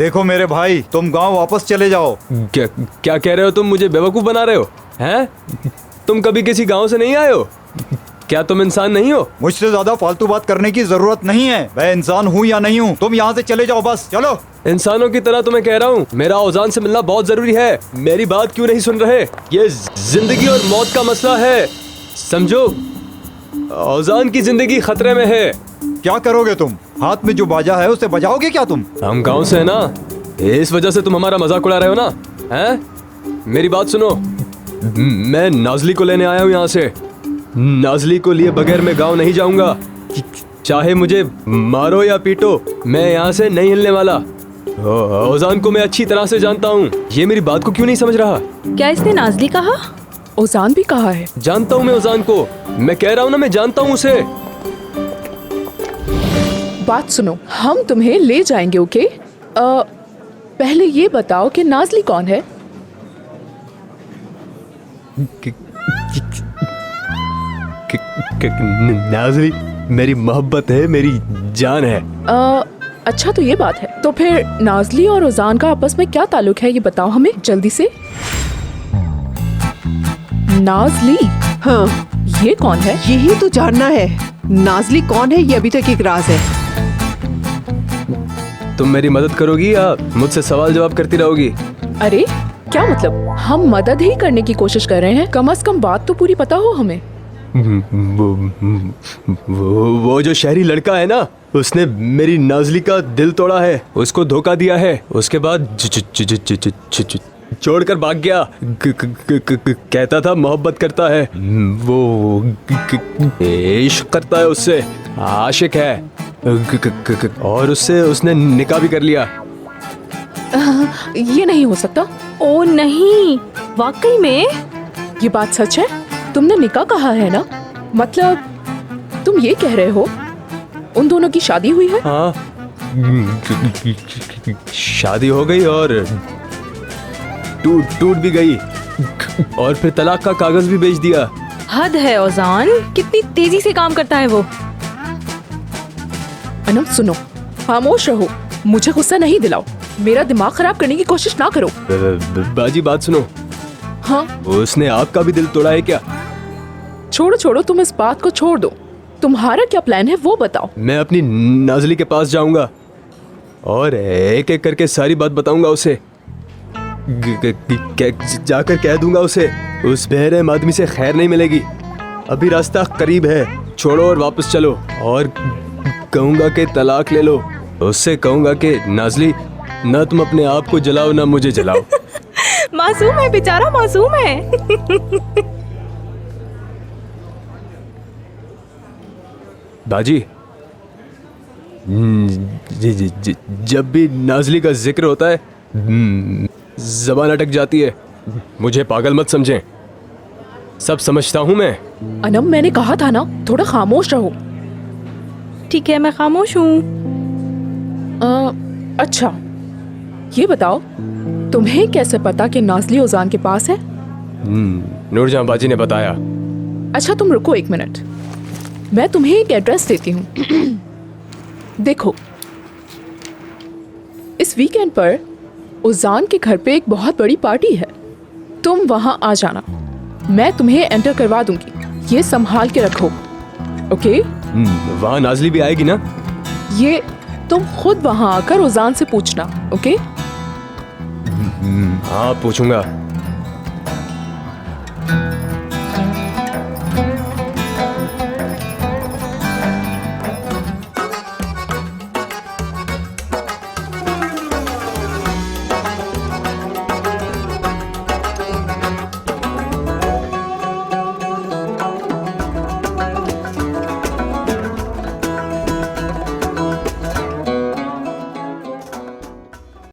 देखो मेरे भाई, तुम गांव वापस चले जाओ। क्या क्या कह रहे हो तुम? मुझे बेवकूफ़ बना रहे हो हैं? तुम कभी किसी गांव से नहीं आए हो? क्या तुम इंसान नहीं हो? मुझसे ज्यादा फालतू बात करने की जरूरत नहीं है। मैं इंसान हूँ या नहीं हूँ, तुम यहाँ से चले जाओ बस, चलो। इंसानों की तरह तुम्हें कह रहा हूँ, मेरा औजान से मिलना बहुत जरूरी है। मेरी बात क्यों नहीं सुन रहे? ये जिंदगी और मौत का मसला है, समझो। औजान की जिंदगी खतरे में है। क्या करोगे तुम? हाथ में जो बाजा है उसे बजाओगे क्या तुम? हम गांव से है ना, इस वजह से तुम हमारा मजाक उड़ा रहे हो ना? हैं? मेरी बात सुनो, मैं नाजली को लेने आया हूँ यहाँ से। नाजली को लिए बगैर मैं गांव नहीं जाऊंगा। चाहे मुझे मारो या पीटो, मैं यहाँ से नहीं हिलने वाला। औजान को मैं अच्छी तरह से जानता हूँ। ये मेरी बात को क्यों नहीं समझ रहा? क्या इसने नाजली कहा? ओजान भी कहा है। जानता हूँ मैं ओजान को, मैं कह रहा हूँ ना, मैं जानता हूँ उसे। बात सुनो, हम तुम्हें ले जाएंगे, ओके? पहले ये बताओ कि नाजली कौन है? नाजली मेरी मोहब्बत है, मेरी जान है। अच्छा तो ये बात है। तो फिर नाजली और ओजान का आपस में क्या ताल्लुक है, ये बताओ हमें जल्दी से। नाजली? हाँ, ये कौन है? यही तो जानना है। नाजली कौन है, ये अभी तक एक राज है। तुम मेरी मदद करोगी या मुझसे सवाल जवाब करती रहोगी? अरे क्या मतलब? हम मदद ही करने की कोशिश कर रहे हैं, कम से कम बात तो पूरी पता हो हमें। वो जो शहरी लड़का है ना, उसने मेरी नाजली का दिल तोड़ा है, उसको धोखा दिया है। उसके बाद छोड़कर भाग गया। कहता था मोहब्बत करता है, वो इश्क करता है उससे, आशिक है, और उससे उसने निकाह भी कर लिया। ये नहीं हो सकता। ओ नहीं, वाकई में? ये बात सच है? तुमने निकाह कहा है ना? मतलब तुम ये कह रहे हो उन दोनों की शादी हुई है? हाँ, शादी हो गई और टूट भी गई, और फिर तलाक का कागज भी भेज दिया। हद है ओजान, कितनी तेजी से काम करता है वो। अनम सुनो, खामोश रहो, मुझे गुस्सा नहीं दिलाओ, मेरा दिमाग खराब करने की कोशिश ना करो। बाजी बात सुनो। हाँ? उसने आपका भी दिल तोड़ा है क्या? छोड़ो छोड़ो, तुम इस बात को छोड़ दो। तुम्हारा क्या प्लान है वो बताओ। मैं अपनी नाजली के पास जाऊंगा और एक एक करके सारी बात बताऊंगा उसे। जाकर कह दूंगा उसे, उस बेरहम आदमी से खैर नहीं मिलेगी। अभी रास्ता करीब है, छोड़ो और वापस चलो। और कहूंगा कि तलाक ले लो। उससे कहूंगा कि नाजली, ना तुम अपने आप को जलाओ ना मुझे जलाओ। मासूम है बेचारा, मासूम है। बाजी, जब भी नाजली का जिक्र होता है जबान अटक जाती है। मुझे पागल मत समझें, सब समझता हूँ मैं। अनम, मैंने कहा था ना, थोड़ा खामोश रहो। ठीक है, मैं खामोश हूँ। अच्छा ये बताओ, तुम्हें कैसे पता कि नाजली ओजान के पास है? नूरजहां बाजी ने बताया। अच्छा तुम रुको एक मिनट, मैं तुम्हें एक एड्रेस देती हूँ। देखो, इस वीकेंड पर ओजान के घर पे एक बहुत बड़ी पार्टी है, तुम वहां आ जाना। मैं तुम्हें एंटर करवा दूंगी, ये संभाल के रखो, ओके? वहां नाजली भी आएगी ना? ये तुम खुद वहां आकर ओजान से पूछना, ओके? हाँ पूछूंगा।